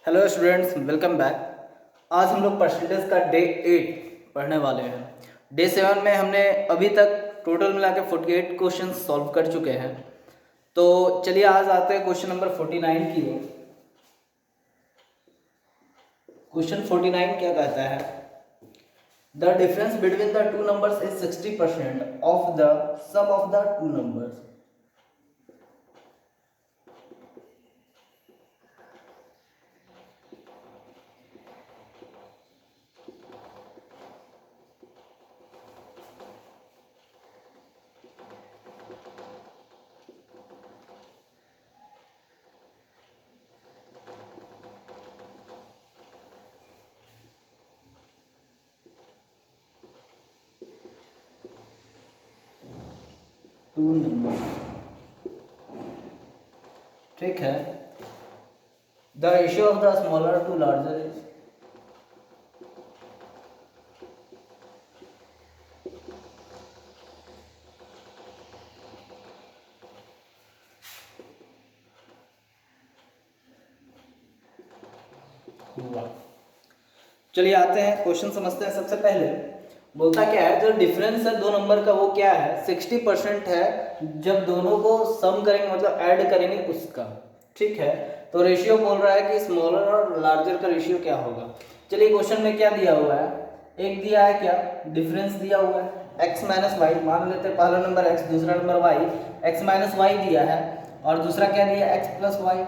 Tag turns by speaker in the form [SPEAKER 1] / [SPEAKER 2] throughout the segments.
[SPEAKER 1] Hello students, welcome back. आज हम लोग परसेंटेज का डे 8 पढ़ने वाले हैं। डे 7 में हमने अभी तक टोटल मिला के 48 क्वेश्चन सॉल्व कर चुके हैं। तो चलिए आज आते हैं क्वेश्चन नंबर 49 की ओर। क्वेश्चन 49 क्या कहता है? The difference between the two numbers is 60% of the sum of the two numbers. Two number, ठीक है। The ratio of the smaller to larger is. हुआ। चलिए आते हैं क्वेश्चन समझते हैं। सबसे पहले बोलता क्या है, जो डिफरेंस है दो नंबर का वो क्या है? 60% है जब दोनों को सम करेंगे, मतलब ऐड करेंगे उसका। ठीक है, तो रेशियो बोल रहा है कि स्मॉलर और लार्जर का रेशियो क्या होगा। चलिए क्वेश्चन में क्या दिया हुआ है, एक दिया है क्या, डिफरेंस दिया हुआ है x माइनस वाई। मान लेते हैं पहला नंबर x, दूसरा number y। x minus y दिया है और दूसरा क्या दिया, x प्लस वाई।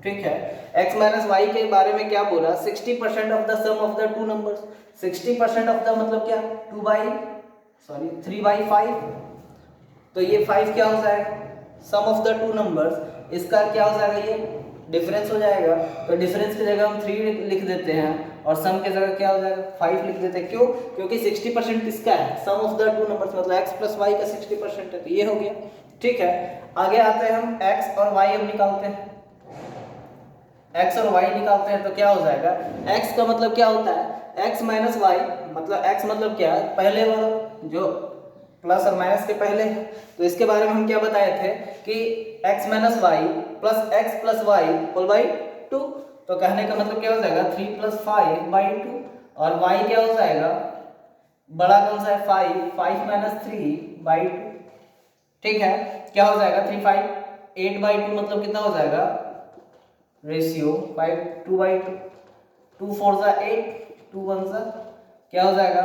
[SPEAKER 1] ठीक है, x माइनस वाई के बारे में क्या बोला, 60% of the sum of the two numbers. 60% of the मतलब क्या, 3/5। तो ये 5 क्या हो जाएगा, sum of the two numbers. इसका क्या हो जाएगा, ये डिफरेंस हो जाएगा। तो डिफरेंस की जगह हम 3 लिख देते हैं और सम की जगह क्या हो जाएगा, 5 लिख देते हैं। क्यों? क्योंकि 60% किसका है, सम ऑफ द टू नंबर्स, मतलब x प्लस वाई का 60% है। तो ये हो गया। ठीक है, आगे आते हैं हम x और y अब निकालते हैं। x और y निकालते हैं तो क्या हो जाएगा, x का मतलब क्या होता है, x माइनस वाई। मतलब x मतलब क्या है, पहले वाला जो प्लस और माइनस के पहले है। तो इसके बारे में हम क्या बताए थे कि x minus y plus x plus y whole by 2। तो कहने का मतलब क्या हो जाएगा, 3 प्लस 5/2। और y क्या हो जाएगा, बड़ा कौन सा है, 5 माइनस 3/2। ठीक है, क्या हो जाएगा, 3 5 8/2 मतलब कितना हो जाएगा, रेशियो 5 2/2। 2 4 सा 8, 2 1 सा क्या हो जाएगा।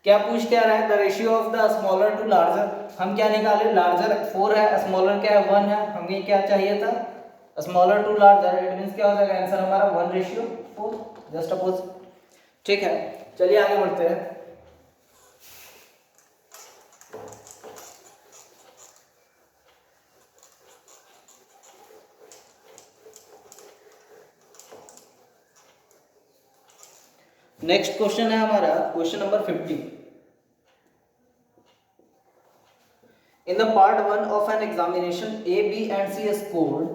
[SPEAKER 1] क्या पूछ क्या रहा है, the ratio of the smaller to larger. हम क्या निकाले, लार्जर 4 है, स्मॉलर क्या है 1 है। हमें क्या चाहिए था, smaller to larger. It means क्या हो जाएगा, आंसर हमारा 1:4, जस्ट अपोज। ठीक है, चलिए आगे बढ़ते हैं। नेक्स्ट क्वेश्चन है हमारा question number 50। In the part 1 of an examination, A, B and C scored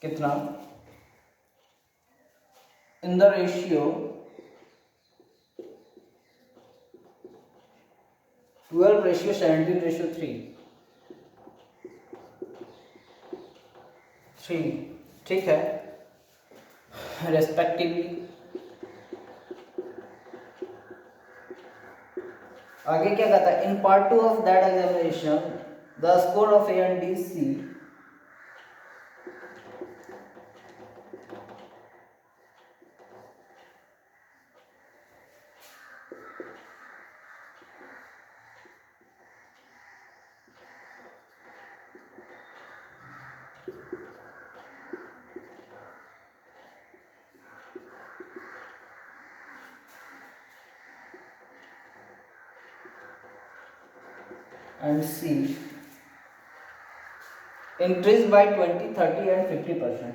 [SPEAKER 1] कितना, in the ratio 12:17:3। ठीक है, रेस्पेक्टिवली। आगे क्या कहता है, in part 2 of that examination the score of A and D C and C increased by 20, 30 and 50%।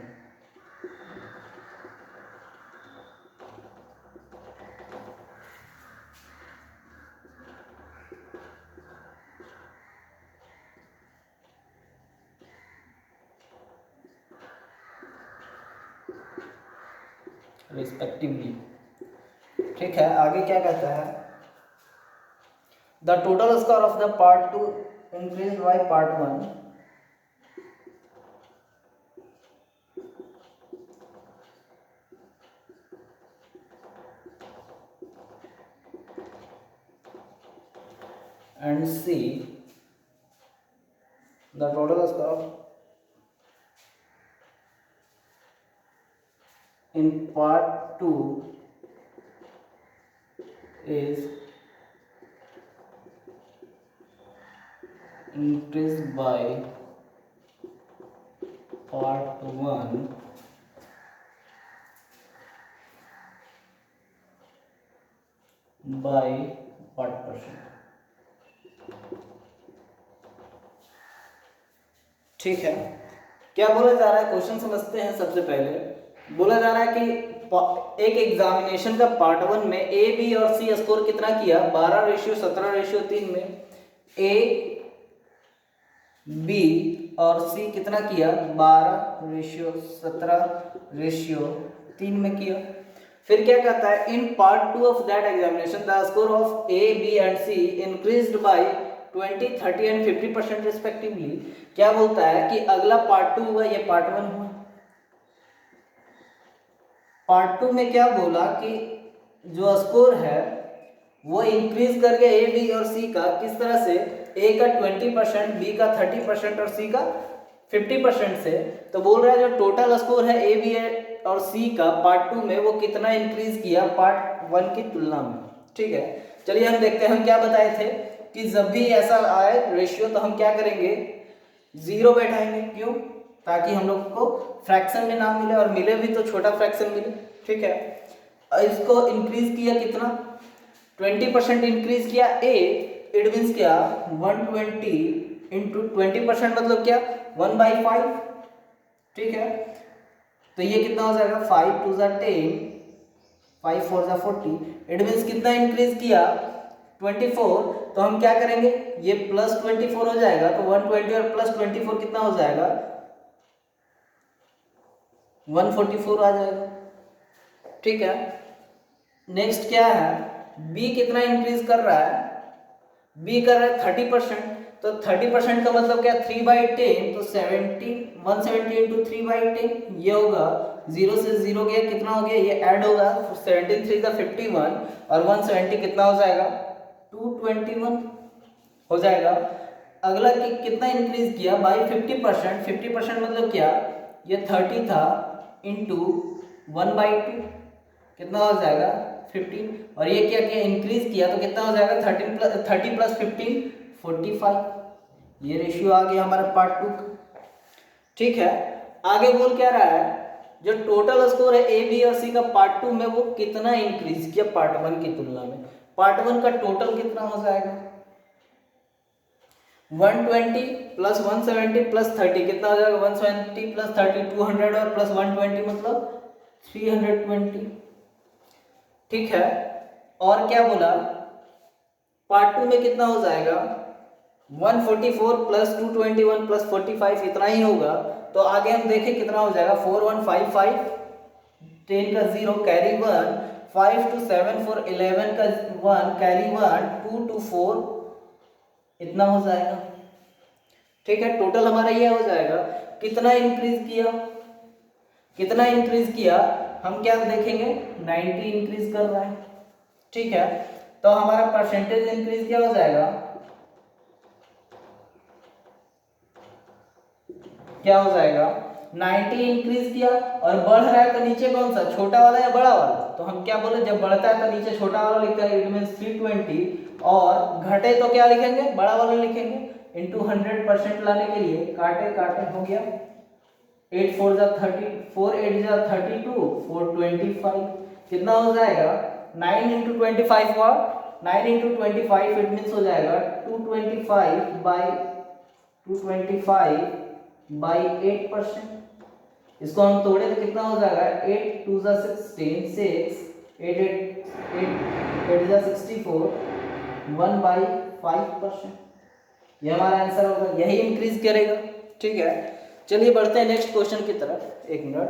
[SPEAKER 1] Respectively. ठीक है, आगे क्या कहता है, the total score of the part 2 increase by part 1 and C, the total score in part 2 is increased by part 1 by what %? ठीक है, क्या बोला जा रहा है, क्वेश्चन समझते हैं। सबसे पहले बोला जा रहा है कि एक एग्जामिनेशन का पार्ट 1 में ए बी और सी स्कोर कितना किया, 12:17:3 में ए बी और सी कितना किया, 12:17:3 में किया। फिर क्या कहता है, in part 2 of that examination the score of A B and C increased by 20, 30 and 50% respectively. क्या बोलता है कि अगला पार्ट 2 हुआ, ये पार्ट 1 हुआ। पार्ट 2 में क्या बोला कि जो स्कोर है वो इंक्रीज करके ए बी और सी का किस तरह से, ए का 20%, बी का 30% और सी का 50% से। तो बोल रहा है जो टोटल स्कोर है ए बी और सी का पार्ट 2 में वो कितना इंक्रीज किया पार्ट 1 की तुलना में। ठीक है, चलिए हम देखते हैं। हम क्या बताए थे कि जब भी ऐसा आए रेशियो तो हम क्या करेंगे, 0 बैठाएंगे। क्यों, ताकि हम लोग को फ्रैक्शन में ना मिले, और मिले भी तो छोटा फ्रैक्शन मिले। ठीक है, इसको इंक्रीज किया कितना, 20% इंक्रीज किया ए, इट मीन्स क्या, 120 इंटू 20% मतलब क्या, 1/5। ठीक है, तो ये कितना हो जाएगा, 5 2 10, 5 4 40। इट मीन्स कितना इंक्रीज किया, 24। तो हम क्या करेंगे, ये प्लस 24 हो जाएगा, तो 120 और प्लस 24 कितना हो जाएगा, 144 आ जाएगा। ठीक है, नेक्स्ट क्या है, बी कितना इंक्रीज कर रहा है, बी कर रहा है 30%। तो 30% का मतलब क्या, 3/10, तो 170 इंटू 3/10 ये होगा। 0 से 0 गया, कितना हो गया, ये ऐड होगा, 17 3 का 51 और 170 कितना हो जाएगा, 221 हो जाएगा। अगला कितना इंक्रीज किया, बाई 50%। 50% मतलब क्या, ये 30 था इंटू 1/2 कितना हो जाएगा, 15। और ये क्या किया, इंक्रीज किया, तो कितना हो जाएगा, 30 प्लस 15 45। ये रेशियो आ गया हमारा पार्ट 2 का। ठीक है, आगे बोल क्या रहा है, जो टोटल स्कोर है ए बी और सी का पार्ट 2 में वो कितना इंक्रीज किया पार्ट 1 की तुलना में। पार्ट 1 का टोटल कितना हो जाएगा, 120 प्लस 170 प्लस 30 कितना हो जाएगा, 170 प्लस 30 200 और प्लस 120 मतलब 320। ठीक है, और क्या बोला, पार्ट 2 में कितना हो जाएगा, 144 प्लस 221 प्लस 45 इतना ही होगा। तो आगे हम देखें कितना हो जाएगा, 4155, 10 का 0 कैरी 1, 5 to 7 4 11 का 1 कैरी 1, 2 to 4 इतना हो जाएगा। ठीक है, टोटल हमारा ये हो जाएगा। कितना इंक्रीज किया, कितना इंक्रीज किया, हम क्या देखेंगे, 90 इंक्रीज कर रहा है। ठीक है, तो हमारा परसेंटेज इंक्रीज क्या हो जाएगा, क्या हो जाएगा, 90 इंक्रीज किया और बढ़ रहा है तो नीचे कौन सा, छोटा वाला या बड़ा वाला। तो हम क्या बोले, जब बढ़ता है तो नीचे छोटा वाला लिखते हैं, इट मींस 320, और घटे तो क्या लिखेंगे, बड़ा वाला लिखेंगे। इनटू 100% लाने के लिए काटे काटे हो गया, 8 4 जा 30, 4 8 जा 32, 4 25 कितना हो जाएगा, 9 इंटू 25 हुआ, 9 इंटू 25 इट मींस हो जाएगा 225 बाई 8%। इसको हम तोड़े तो कितना हो जाएगा, 8 2 जा 16, 6 8 8 जा 64, 1/5%। ये हमारा आंसर होगा, यही इंक्रीज करेगा। ठीक है, चलिए बढ़ते हैं नेक्स्ट क्वेश्चन की तरफ। एक मिनट,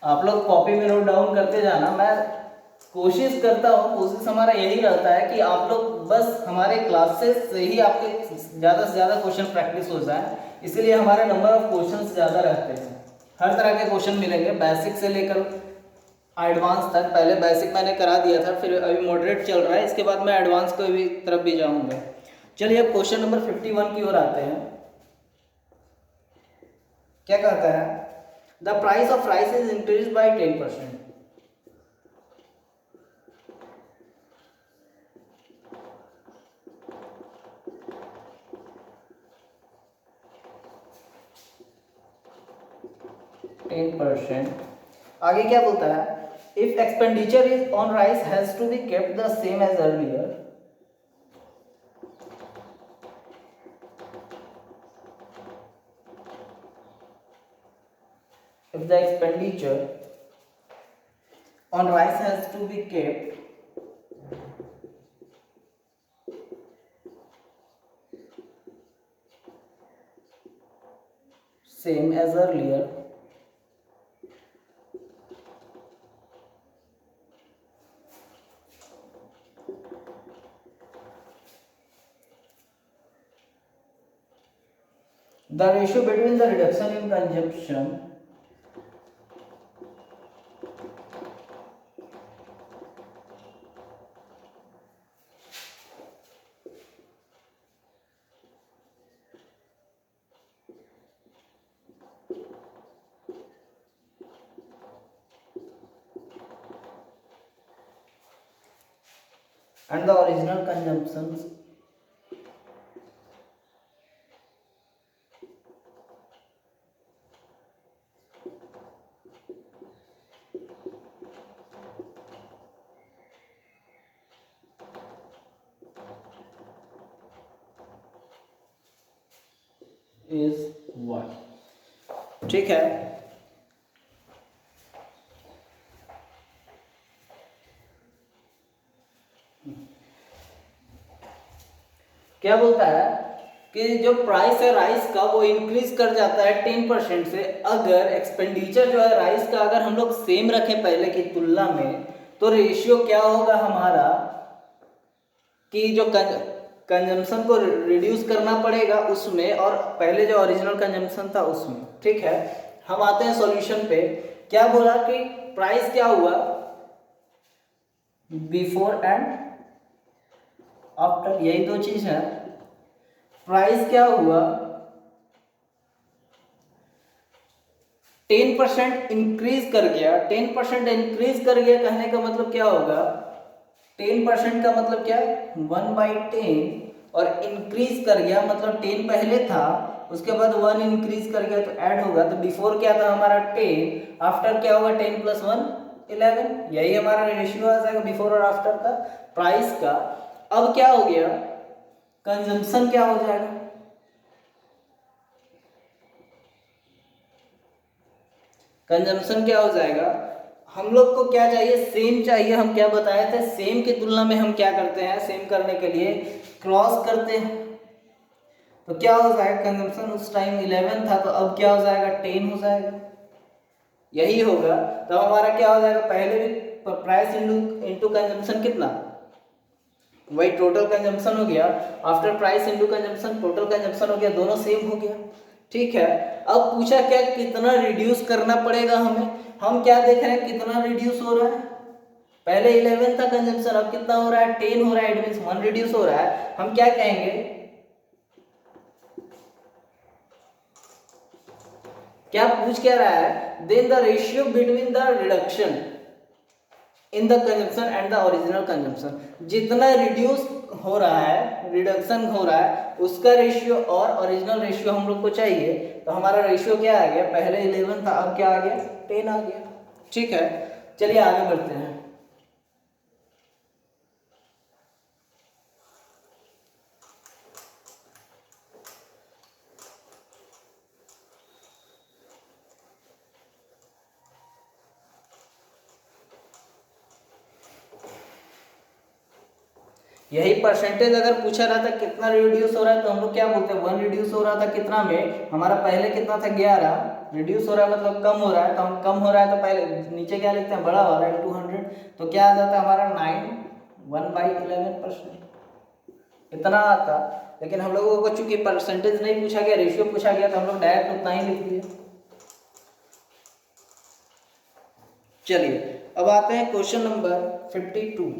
[SPEAKER 1] आप लोग कॉपी में नोट डाउन करते जाना। मैं कोशिश करता हूँ, कोशिश हमारा यही रहता है कि आप लोग बस हमारे क्लासेस से ही आपके ज़्यादा से ज़्यादा क्वेश्चन प्रैक्टिस हो जाए, इसीलिए हमारे नंबर ऑफ क्वेश्चन ज़्यादा रहते हैं। हर तरह के क्वेश्चन मिलेंगे, बेसिक से लेकर एडवांस तक। पहले बेसिक मैंने करा दिया था, फिर अभी मॉडरेट चल रहा है, इसके बाद मैं एडवांस को भी तरफ भी जाऊँगा। चलिए अब क्वेश्चन नंबर 51 की ओर आते हैं। क्या कहता है? The price of rice is increase by 10%। आगे क्या बोलता है? If expenditure is on rice has to be kept the same as earlier, if the expenditure on rice has to be kept same as earlier, the ratio between the reduction in consumption and the original consumption is what? ठीक है। क्या बोलता है कि जो price है rice का वो इंक्रीज कर जाता है 10% से, अगर एक्सपेंडिचर जो है राइस का अगर हम लोग सेम रखें पहले की तुलना में, तो रेशियो क्या होगा हमारा कि जो कंजम्पशन को रिड्यूस करना पड़ेगा उसमें, और पहले जो ओरिजिनल कंजम्पशन था उसमें। ठीक है, हम आते हैं सॉल्यूशन पे। क्या बोला कि प्राइस क्या हुआ बिफोर एंड आफ्टर, यही दो चीज है। प्राइस क्या हुआ 10% इंक्रीज कर गया। 10% इंक्रीज कर गया कहने का मतलब क्या होगा? 10% का मतलब क्या? 1/10, और इंक्रीज कर गया मतलब 10 पहले था, उसके बाद 1 इंक्रीज कर गया तो ऐड होगा। तो बिफोर क्या था हमारा 10, आफ्टर क्या होगा 10 + 1 11। यही हमारा रेशियो आ जाएगा बिफोर और आफ्टर का प्राइस का। अब क्या हो गया? कंजम्पशन क्या हो जाएगा? कंजम्पशन क्या हो जाएगा? हम लोग को क्या चाहिए? सेम चाहिए। हम क्या बताए थे? सेम की तुलना में हम क्या करते हैं? सेम करने के लिए क्रॉस करते हैं। तो क्या हो जाएगा? कंजम्पशन उस टाइम 11 था, तो अब क्या हो जाएगा? 10 हो जाएगा। यही होगा। तो हमारा क्या हो जाएगा? पहले भी प्राइस इंटू कंजम्पशन कितना, वही टोटल कंजम्पशन हो गया। After price into consumption total consumption हो गया, दोनों सेम हो गया। ठीक है, अब पूछा क्या? कितना रिड्यूस करना पड़ेगा हमें। हम क्या देख रहे हैं? कितना रिड्यूस हो रहा है? पहले 11 था कंजम्पशन, अब कितना हो रहा है? 10 हो रहा है। इट मींस 1 रिड्यूस हो रहा है। हम क्या कहेंगे? क्या पूछ क्या रहा है? Then the ratio between the reduction in the consumption and the original consumption. जितना रिड्यूस हो रहा है, रिडक्शन हो रहा है, उसका रेशियो और ओरिजिनल रेशियो हम लोग को चाहिए। तो हमारा रेशियो क्या आ गया? पहले 11 था, अब क्या आ गया? 10 आ गया। ठीक है, चलिए आगे बढ़ते हैं। यही परसेंटेज अगर पूछा रहा था कितना रिड्यूस हो रहा है, तो हम लोग क्या बोलते हैं? 1 रिड्यूस हो रहा था। कितना में? हमारा पहले कितना था? 11। रिड्यूस हो रहा है मतलब कम हो रहा है, तो हम कम हो रहा है तो पहले नीचे क्या लिखते हैं, बड़ा वाला इंटू 100, तो क्या आ जाता है हमारा 9 1/11%, इतना आता। लेकिन हम लोगों को चूंकि परसेंटेज नहीं पूछा गया, रेशियो पूछा गया, तो हम लोग डायरेक्ट उतना ही लिख दिए। चलिए अब आते हैं क्वेश्चन नंबर 52।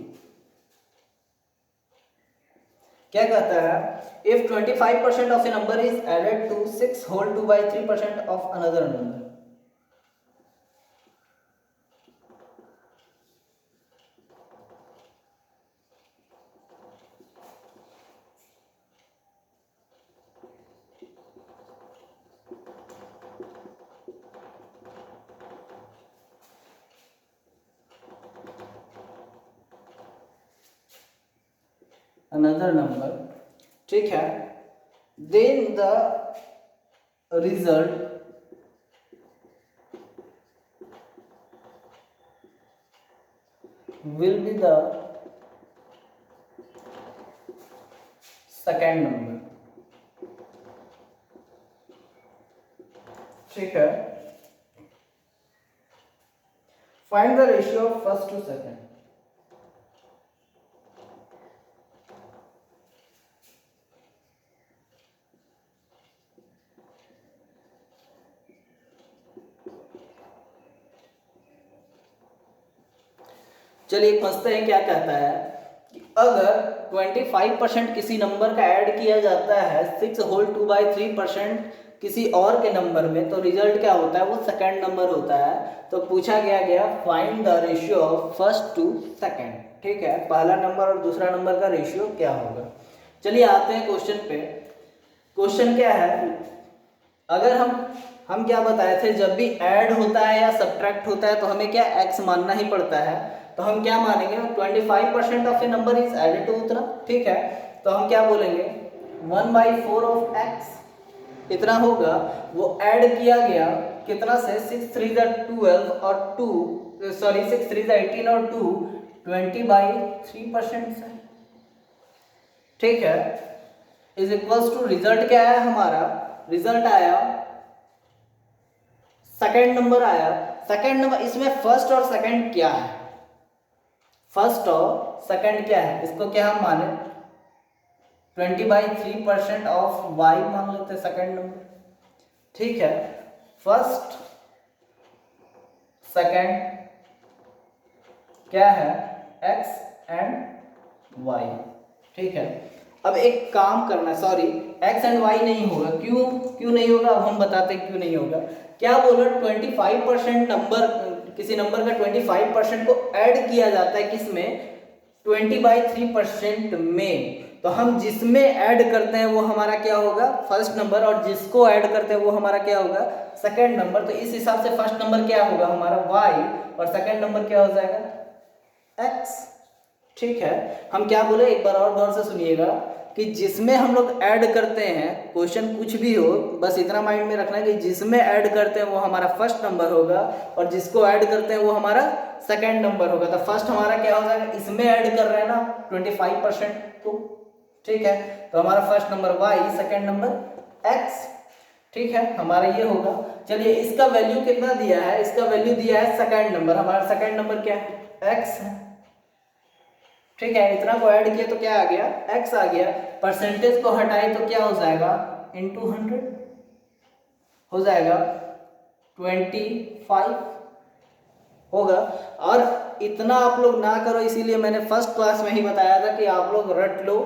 [SPEAKER 1] क्या कहता है, if 25% of a number is added to 6 whole 2/3% of another number. Another number, ठीक है, then the result will be the second number, ठीक है। Find the ratio of first to second. चलिए समझते हैं क्या कहता है कि अगर 25% किसी नंबर का ऐड किया जाता है 6 होल 2/3% किसी और के नंबर में, तो रिजल्ट क्या होता है, वो सेकंड नंबर होता है। तो पूछा गया find the ratio of first to second, ठीक है, पहला नंबर और दूसरा नंबर का रेशियो क्या होगा। चलिए आते हैं क्वेश्चन पे। क्वेश्चन क्या है, अगर हम क्या बताए थे, जब भी ऐड होता है या सब्ट्रैक्ट होता है तो हमें क्या x मानना ही पड़ता है। तो हम क्या मानेंगे, 25% of a number is added to उतना, ठीक है, तो हम क्या बोलेंगे 1/4 ऑफ x इतना होगा, वो ऐड किया गया कितना से 6 3 12 और 2 सॉरी 6 3 18 और 2 20/3% से, ठीक है, इज इक्वल्स टू रिजल्ट क्या है हमारा, रिजल्ट आया सेकंड नंबर आया। सेकंड नंबर, इसमें फर्स्ट और सेकंड क्या है, फर्स्ट और सेकंड क्या है, इसको क्या हम माने 20/3% ऑफ y मान लेते सेकंड नंबर, ठीक है। फर्स्ट सेकंड क्या है, x एंड y, ठीक है। अब एक काम करना है, सॉरी x एंड y नहीं होगा, क्यों नहीं होगा, अब हम बताते हैं क्यों नहीं होगा। क्या बोला, 25% नंबर, किसी नंबर का 25% को ऐड किया जाता है किसमें, 20/3% में, तो हम जिसमें ऐड करते हैं वो हमारा क्या होगा, फर्स्ट नंबर, और जिसको ऐड करते हैं वो हमारा क्या होगा, सेकंड नंबर। तो इस हिसाब से फर्स्ट नंबर क्या होगा हमारा y और सेकंड नंबर क्या हो जाएगा x, ठीक है। हम क्या बोले, एक बार और गौर से सुनिएगा कि जिसमें हम लोग ऐड करते हैं, क्वेश्चन कुछ भी हो बस इतना माइंड में रखना है कि जिसमें ऐड करते हैं वो हमारा फर्स्ट नंबर होगा और जिसको ऐड करते हैं वो हमारा सेकंड नंबर होगा। तो फर्स्ट हमारा क्या हो जाएगा, इसमें ऐड कर रहे हैं ना 25% को, ठीक है, तो हमारा first number y, second number x, ठीक है, हमारा ये होगा। चलिए इसका वैल्यू कितना दिया है, इसका वैल्यू दिया है सेकंड नंबर, हमारा सेकंड नंबर क्या है x है, ठीक है। इतना को ऐड किया तो क्या आ गया, x आ गया, परसेंटेज को हटाए तो क्या हो जाएगा, इंटू 100 हो जाएगा 25 होगा। और इतना आप लोग ना करो, इसीलिए मैंने फर्स्ट क्लास में ही बताया था कि आप लोग रट लो,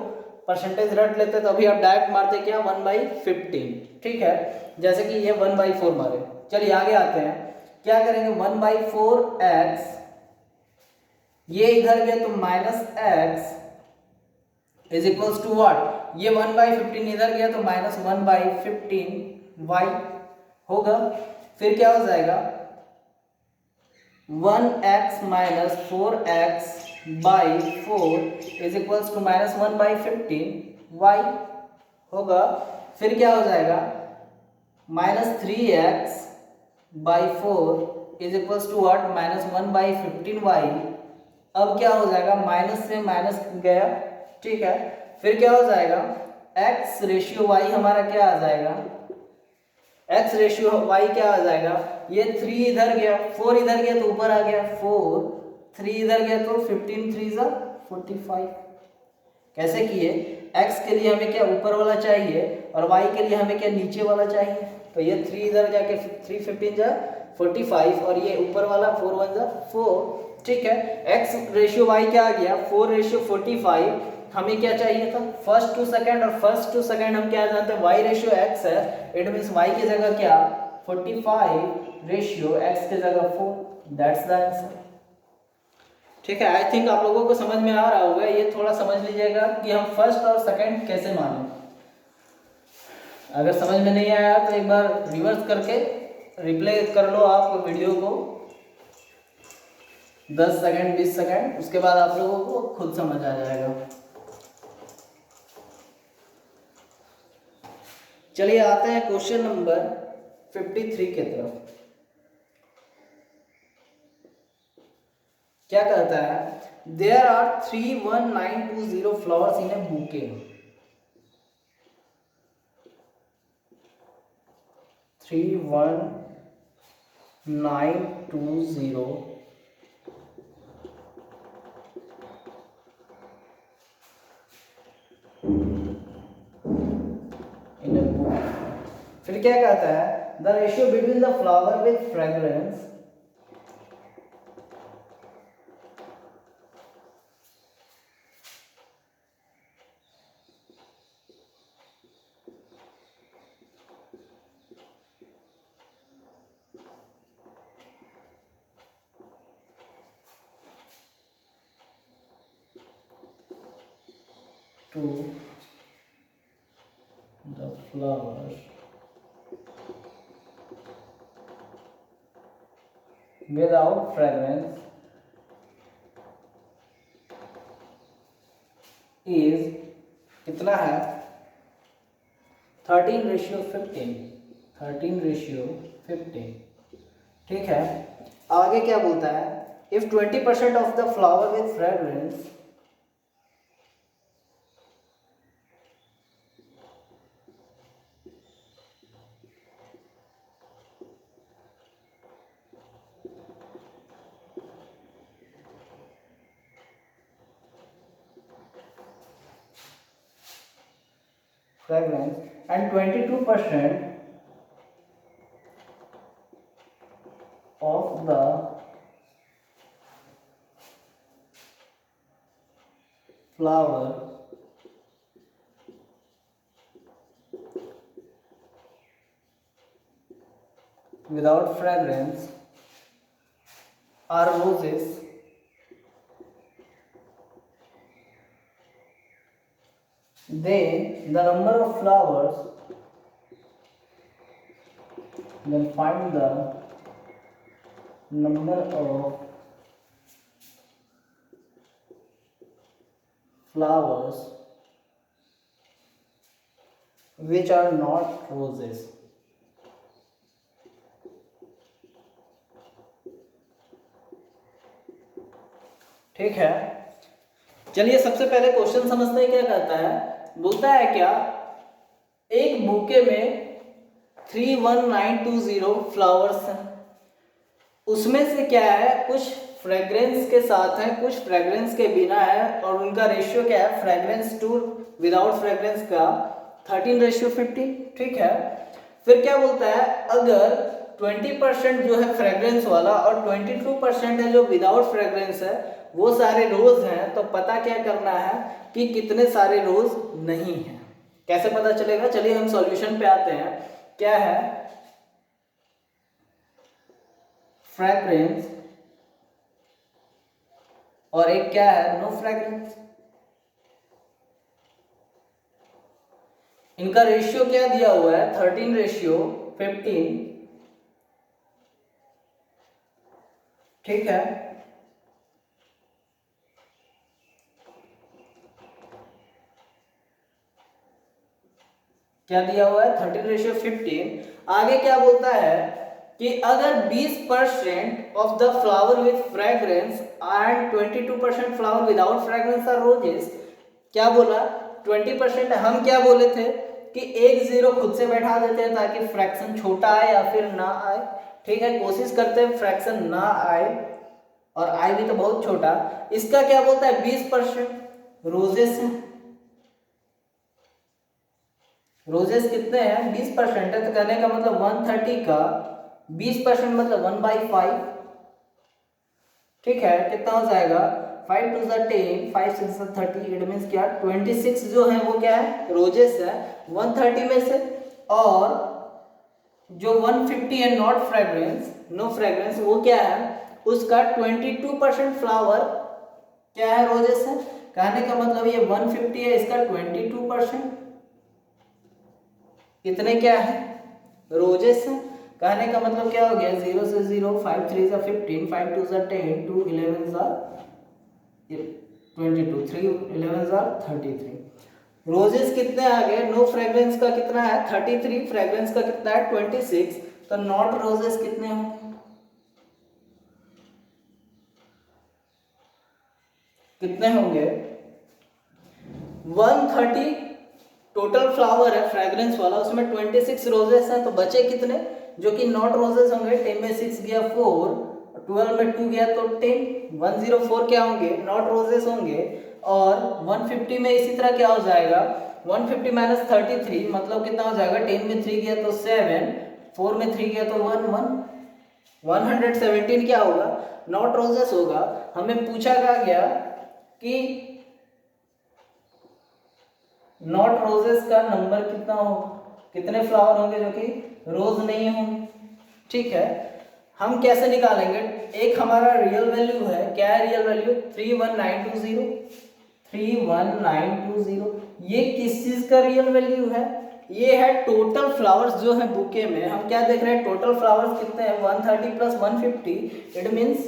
[SPEAKER 1] परसेंटेज रट लेते तो अभी आप डायरेक्ट मारते क्या 1/15, ठीक है, जैसे कि ये 1/4 मारे। चलिए आगे आते हैं, क्या करेंगे 1/4x, ये इधर गया तो -x is equals to what, ये 1/15 इधर गया तो -1/15y होगा। फिर क्या हो जाएगा 1x minus 4x/4 is equals to -1/15y होगा। फिर क्या हो जाएगा -3x/4 is equals to what, -1/15y। अब क्या हो जाएगा, माइनस से माइनस गया, ठीक है। फिर क्या हो जाएगा x रेशियो y हमारा क्या आ जाएगा, x रेशियो y क्या आ जाएगा, ये 3 इधर गया, 4 इधर गया तो ऊपर आ गया 4, 3 इधर गया तो 15 3 जा 45। कैसे किए, x के लिए हमें क्या ऊपर वाला चाहिए और y के लिए हमें क्या नीचे वाला चाहिए, तो ये 3 इधर जाके 3 15 जा 45 और ये ऊपर वाला 4 1 जा 4। ठीक है, x रेशियो y क्या आ गया 4 रेशियो 45। हमें क्या चाहिए था फर्स्ट टू सेकंड, और फर्स्ट टू सेकंड हम क्या जानते हैं y रेशियो x है, इट मींस y की जगह क्या 45 रेशियो x की जगह 4, दैट्स द आंसर। ठीक है, आई थिंक आप लोगों को समझ में आ रहा होगा, ये थोड़ा समझ लीजिएगा कि हम फर्स्ट और सेकंड कैसे माने। अगर समझ में नहीं आया तो एक बार रिवर्स करके रिप्ले कर लो आप वीडियो को 10 सेकंड 20 सेकंड, उसके बाद आप लोगों को खुद समझ आ जाएगा। चलिए आते हैं क्वेश्चन नंबर 53 की तरफ। क्या कहता है, there are 31920 flowers in a bouquet. 31920 in a book. फिर क्या कहता है, the ratio between the flower with fragrance to the flower without fragrance is कितना है 13:15। 13:15। ठीक है, आगे क्या बोलता है, if 20% of the flower with fragrance fragrance and 22% of the flower without fragrance are roses, then the number of flowers, then find the number of flowers which are not roses। ठीक है, चलिए सबसे पहले क्वेश्चन समझते हैं क्या कहता है। बोलता है क्या, एक बुके में 31920 फ्लावर्स हैं, उसमें से क्या है कुछ फ्रेग्रेंस के साथ है, कुछ फ्रेग्रेंस के बिना है, और उनका रेशियो क्या है फ्रेग्रेंस टू विदाउट फ्रेग्रेंस का 13:15। ठीक है, फिर क्या बोलता है, अगर 20% जो है फ्रेग्रेंस वाला और 22% है जो विदाउट फ्रेग्रेंस है, वो सारे रोज हैं, तो पता क्या करना है कि कितने सारे रोज नहीं हैं। कैसे पता चलेगा, चलिए हम सॉल्यूशन पे आते हैं। क्या है, फ्रेग्रेंस और एक क्या है नो फ्रेग्रेंस। इनका रेशियो क्या दिया हुआ है 13:15। ठीक है, क्या दिया हुआ है 13:15। आगे क्या बोलता है कि अगर 20% of the flower with fragrance and 22% flower without fragrance are roses. क्या बोला 20%, हम क्या बोले थे कि एक जीरो खुद से बैठा देते हैं ताकि फ्रैक्शन छोटा आए या फिर ना आए। ठीक है, कोशिश करते हैं फ्रैक्शन ना आए, और आए भी तो बहुत छोटा। इसका क्या बोलता है, 20% रोजेस है। रोजेस कितने हैं, 20% है। तो कहने का मतलब 130 का 20% मतलब 1/5। ठीक है, कितना हो जाएगा, 5 2 10, 5 6 30। इट मीन्स क्या, 26 जो है वो क्या है, रोजेस है 130 में से। और जो 150 है नॉट फ्रेग्रेंस, नो फ्रेग्रेंस, वो क्या है, उसका 22% फ्लावर क्या है, रोजेस है। कहने का मतलब ये 150 है, इसका 22% कितने क्या है, रोजेस है। कहने का मतलब क्या हो गया, 0 से 0, 5 3 जा 15, 5 2 जा 10, 2 11 जा 22, 3 11 जा 33। रोजेस कितने आ गए, नो फ्रेग्रेंस का कितना है 33, फ्रेग्रेंस का कितना है 26। तो नॉट रोजेस कितने होंगे, कितने होंगे, 130 टोटल फ्लावर है फ्रेग्रेंस वाला, उसमें 26 रोजेस हैं, तो बचे कितने जो कि नॉट रोजेस होंगे। 10 में 6 गया 4, 12 में 2 गया तो 10, 104 क्या होंगे, नॉट रोजेस होंगे। और 150 में इसी तरह क्या हो जाएगा, 150 माइनस 33 मतलब कितना हो जाएगा, 10 में 3 गया तो 7, 4 में 3 गया तो 1 1, 117 क्या होगा, नॉट रोजेस होगा। हमें पूछा गया कि नॉट रोजेस का नंबर कितना होगा, कितने फ्लावर होंगे जो कि रोज नहीं होंगे। ठीक है, हम कैसे निकालेंगे, एक हमारा रियल वैल्यू है, क्या है रियल वैल्यू, 31920, 31920। ये किस चीज का रियल वैल्यू है, ये है टोटल फ्लावर्स जो है बुके में। हम क्या देख रहे हैं, टोटल फ्लावर्स कितने हैं, 130 plus 150, it means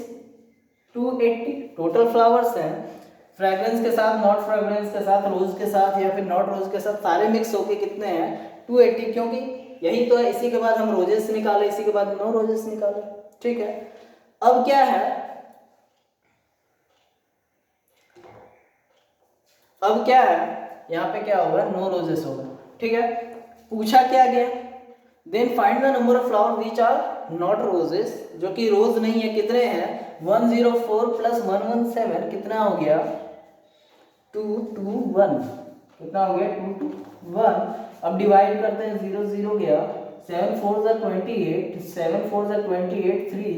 [SPEAKER 1] 280 total flowers हैं। फ्रेग्रेंस के साथ, नॉट फ्रेग्रेंस के साथ, रोज के साथ या फिर नॉट रोज के साथ सारे मिक्स होके कितने हैं, 280। क्योंकि यही तो है, इसी के बाद हम रोजेस निकाले, इसी के बाद नो रोजेस निकाले। ठीक है, अब क्या है, अब क्या है, यहाँ पे क्या होगा, नो रोजेस होगा। ठीक है, पूछा क्या गया, then find the number of flower which are not roses, जो कि रोज नहीं है, कितने हैं, 104 प्लस 117 कितना हो गया, 221, कितना हो गया, 221। अब डिवाइड करते हैं, 0 0 गया, 7 4 जा 28, 7 4 जा 28, 3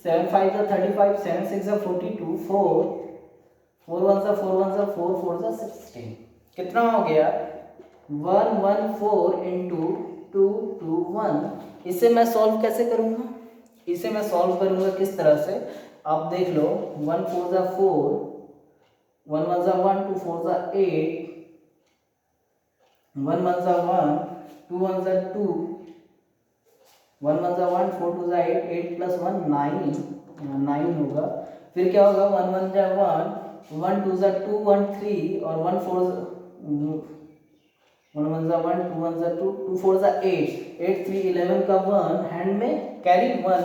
[SPEAKER 1] 7 5 जा 35, 7 6 जा 42, 4 4 1 जा 4 1 जा 4 4 जा 16, कितना हो गया, 114 इंटू 221। इसे मैं सॉल्व कैसे करूँगा, इसे मैं सॉल्व करूँगा किस तरह से, आप देख लो, 1 4 जा 4, 1 1 जा 1, 2 4 जा 8, 1 1 जा 1, 2 1 जा 2, 1 1 जा 1, 4 2 जा 8, 8 प्लस 1 9, 9 होगा। फिर क्या होगा, 1 1 जा 1, 1 2 जा 2, 1 3, और 1 4 1 1 जा 1, 2 1 जा 2, 2 4 जा 8, 8 3 11 का 1 हैंड में कैरी 1।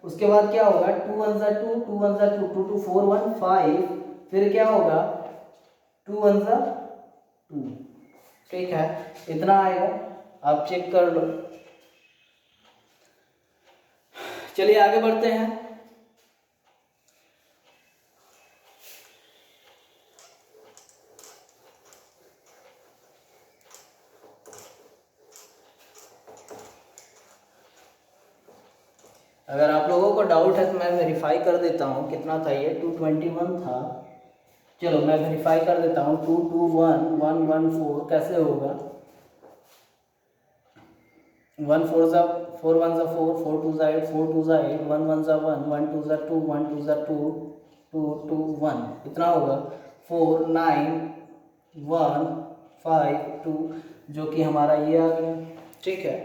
[SPEAKER 1] उसके बाद क्या होगा, 2 1 जा 2, 2 1 जा 2, 2 2 4 1 5, फिर क्या होगा, 2 1 जा 2। ठीक है, इतना आएगा, आप चेक कर लो। चलिए आगे बढ़ते हैं। अगर आप लोगों को डाउट है तो मैं वेरीफाई कर देता हूँ, कितना था ये, 221 था। चलो मैं वेरीफाई कर देता हूँ, 221 114 कैसे होगा, 1 4 जा 4 1 जा 4, 4 2 जा 8, 4 2 जा 8, 1 1 जा 1, 1 2 जा 2, 1 2 जा 2, 2 2 1, इतना होगा 4 9 1 5 2, जो कि हमारा ये आ गया। ठीक है,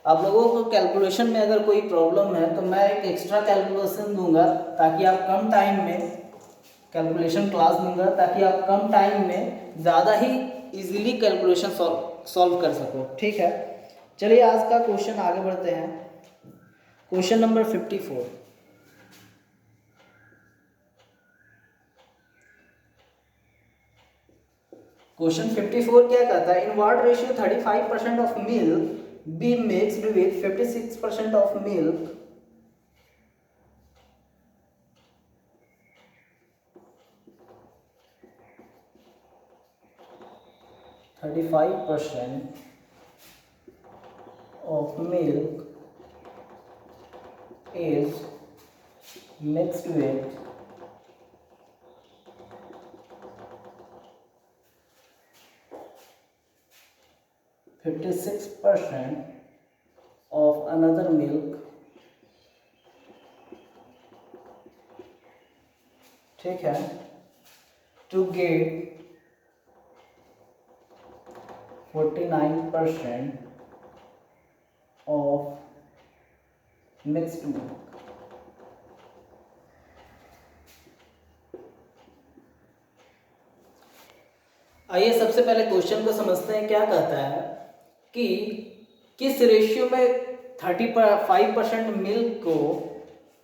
[SPEAKER 1] आप लोगों को कैलकुलेशन में अगर कोई प्रॉब्लम है तो मैं एक एक्स्ट्रा कैलकुलेशन दूंगा, ताकि आप कम टाइम में कैलकुलेशन क्लास दूंगा, ताकि आप कम टाइम में ज़्यादा ही इजीली कैलकुलेशन सॉल्व कर सको। ठीक है, चलिए आज का क्वेश्चन आगे बढ़ते हैं। क्वेश्चन नंबर 54, क्वेश्चन 54 क्या कहता है, in what ratio 35% of milk be mixed with 56% of milk 35% of milk is mixed with 56% of another milk, ठीक है, to get 49% of mixed milk. आइए सबसे पहले क्वेश्चन को समझते हैं। क्या कहता है कि किस रेशियो में 35% मिल्क को,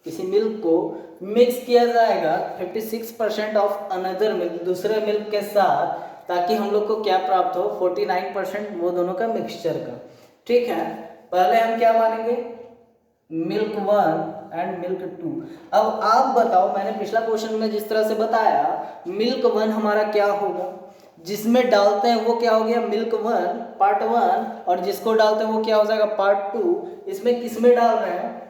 [SPEAKER 1] किसी मिल्क को मिक्स किया जाएगा 56% ऑफ अनदर मिल्क, दूसरे मिल्क के साथ, ताकि हम लोग को क्या प्राप्त हो, 49% वो दोनों का मिक्सचर का। ठीक है, पहले हम क्या मानेंगे, मिल्क 1 एंड मिल्क 2। अब आप बताओ, मैंने पिछला क्वेश्चन में जिस तरह से बताया, मिल्क 1 हमारा क्या होगा, जिसमें डालते हैं वो क्या हो गया, मिल्क 1 पार्ट 1, और जिसको डालते हैं वो क्या हो जाएगा, पार्ट 2। इसमें किसमें डाल रहे हैं,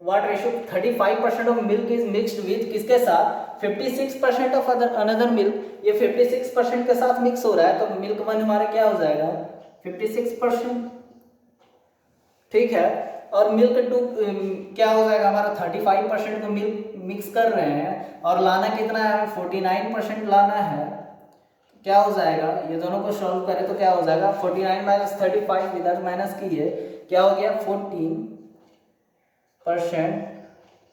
[SPEAKER 1] what ratio, 35% of milk is mixed with किसके साथ, 56% ऑफ अनदर मिल्क। ये 56% के साथ मिक्स हो रहा है, तो मिल्क 1 हमारा क्या हो जाएगा, 56%। ठीक है, और मिल्क 2 क्या हो जाएगा हमारा, 35% तो मिल्क मिक्स कर रहे हैं, और लाना कितना है, 49% लाना है। क्या हो जाएगा, ये दोनों को सॉल्व करें तो क्या हो जाएगा, 49 माइनस 35, इधर माइनस कीजिए, क्या हो गया, 14%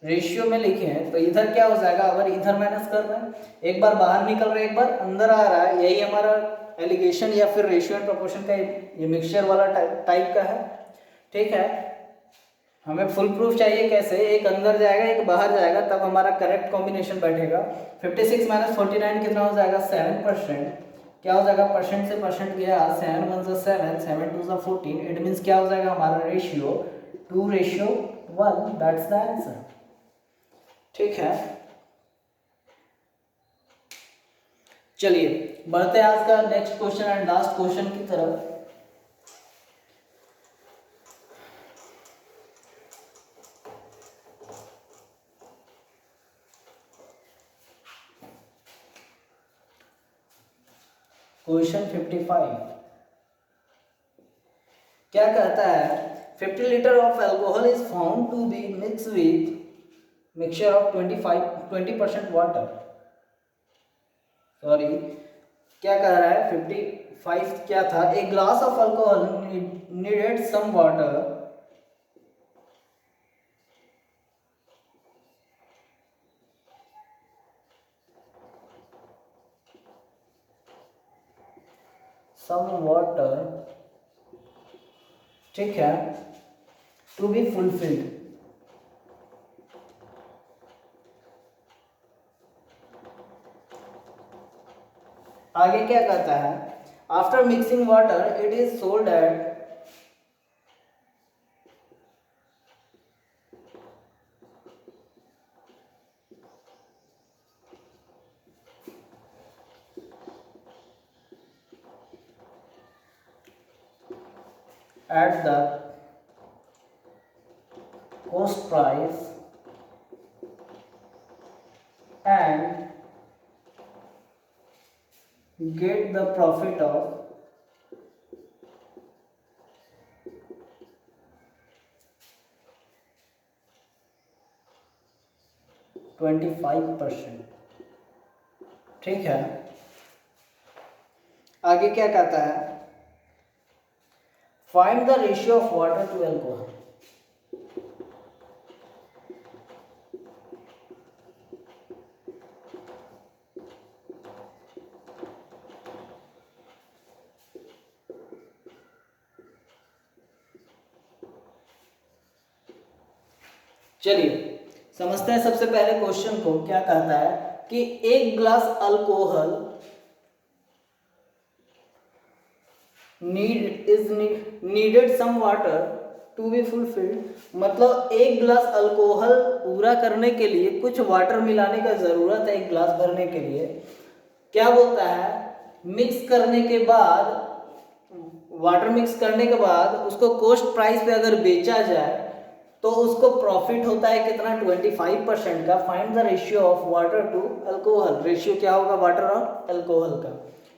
[SPEAKER 1] रेशियो में लिखे हैं, तो इधर क्या हो जाएगा, अगर इधर माइनस कर रहे हैं, एक बार बाहर निकल रहा है, एक बार अंदर आ रहा है, यही हमारा एलिगेशन या फिर रेशियो एंड प्रोपोर्शन का ये मिक्सचर वाला टाइप का है। ठीक है, हमें फुल प्रूफ चाहिए, कैसे, एक अंदर जाएगा एक बाहर जाएगा, तब हमारा करेक्ट कॉम्बिनेशन बैठेगा। 56 माइनस 49 कितना हो जाएगा, 7%। क्या हो जाएगा, परसेंट से परसेंट गया, 7 1 7, 7 2 14, इट मीन्स क्या हो जाएगा हमारा रेशियो 2:1, दैट्स द आंसर। ठीक है, चलिए बढ़ते हैं आज का next question and last question की तरफ। क्वेश्चन 55 क्या कहता है, 50 litre of alcohol is found to be mix with mixture of 20% water. Sorry, क्या कह रहा है, 55 क्या था, a glass of alcohol needed some water ठीक है, टू बी फुलफिल्ड। आगे क्या कहता है, after mixing water it is sold at the cost price and get the profit of 25%। ठीक है, आगे क्या कहता है, find the ratio of water to alcohol. चलिए समझते हैं सबसे पहले क्वेश्चन को। क्या कहता है कि एक glass alcohol needed some water to be fulfilled, मतलब एक गिलास अल्कोहल पूरा करने के लिए कुछ वाटर मिलाने का ज़रूरत है एक गिलास भरने के लिए। क्या बोलता है, मिक्स करने के बाद, वाटर मिक्स करने के बाद उसको कॉस्ट प्राइस पे अगर बेचा जाए तो उसको प्रॉफिट होता है कितना, 25% का। Find the ratio of water to alcohol, ratio क्या होगा वाटर और अल्कोहल का।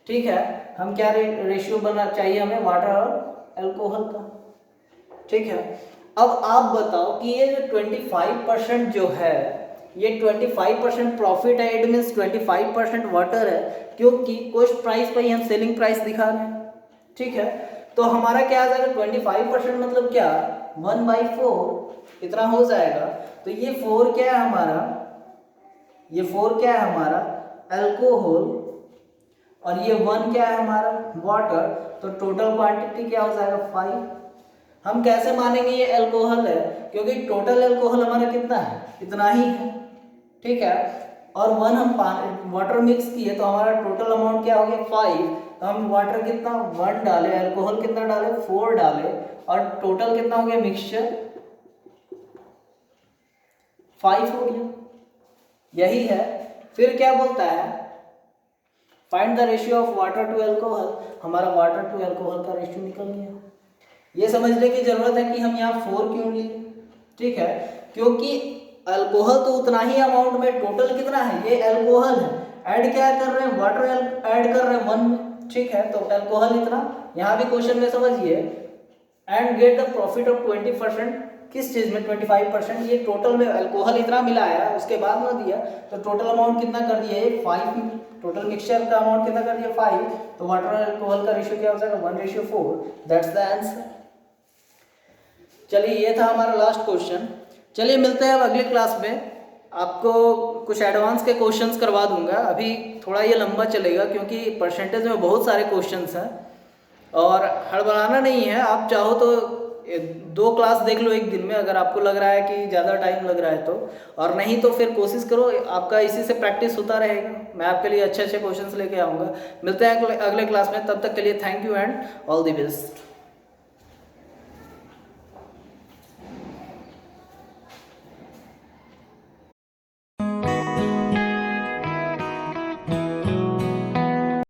[SPEAKER 1] ठीक है, हम क्या रेशियो बना चाहिए हमें, वाटर और अल्कोहल का। ठीक है, अब आप बताओ कि ये जो 25% जो है, ये 25% प्रॉफिट है, इट मीन्स 25% वाटर है, क्योंकि कॉस्ट प्राइस पर ही हम सेलिंग प्राइस दिखा रहे हैं। ठीक है, तो हमारा क्या आ जाएगा, 25% मतलब क्या, 1/4 इतना हो जाएगा। तो ये 4 क्या है हमारा, ये 4 क्या है हमारा अल्कोहल, और ये 1 क्या है हमारा वाटर। तो टोटल क्वांटिटी क्या हो जाएगा 5। हम कैसे मानेंगे ये अल्कोहल है, क्योंकि टोटल अल्कोहल हमारा कितना है, इतना ही है। ठीक है, और 1 हम वाटर मिक्स किए तो हमारा टोटल अमाउंट क्या हो गया 5। तो हम वाटर कितना 1 डाले, अल्कोहल कितना डाले 4 डाले, और टोटल कितना हो गया मिक्सचर 5 हो गया। यही है। फिर क्या बोलता है, find the ratio of water to alcohol, हमारा वाटर टू अल्कोहल का रेशियो निकल गया। ये समझने की जरूरत है कि हम यहाँ 4 क्यों लिए। ठीक है, क्योंकि अल्कोहल तो उतना ही अमाउंट में, टोटल कितना है, ये अल्कोहल है, ऐड क्या कर रहे हैं, वाटर ऐड कर रहे हैं 1 में। ठीक है, तो अल्कोहल इतना, यहाँ भी क्वेश्चन में समझिए, and get the profit of 20%, किस चीज में 25%, ये टोटल में अल्कोहल इतना मिलाया उसके बाद ना दिया, तो टोटल अमाउंट कितना कर दिया ये 5, टोटल मिक्सचर का अमाउंट कितना कर दिया 5। तो वाटर और अल्कोहल का रेशियो क्या हो जाएगा 1:4, दैट्स द आंसर। चलिए, ये था हमारा लास्ट क्वेश्चन। चलिए मिलते हैं अब अगले क्लास में, आपको कुछ एडवांस के क्वेश्चंस करवा दूंगा। अभी थोड़ा ये लंबा चलेगा क्योंकि परसेंटेज में बहुत सारे क्वेश्चंस हैं, और हड़बड़ाना नहीं है। आप चाहो तो 2 क्लास देख लो एक दिन में, अगर आपको लग रहा है कि ज़्यादा टाइम लग रहा है तो, और नहीं तो फिर कोशिश करो, आपका इसी से प्रैक्टिस होता रहेगा। मैं आपके लिए अच्छे अच्छे क्वेश्चंस लेके आऊँगा। मिलते हैं अगले क्लास में, तब तक के लिए thank you and all the best.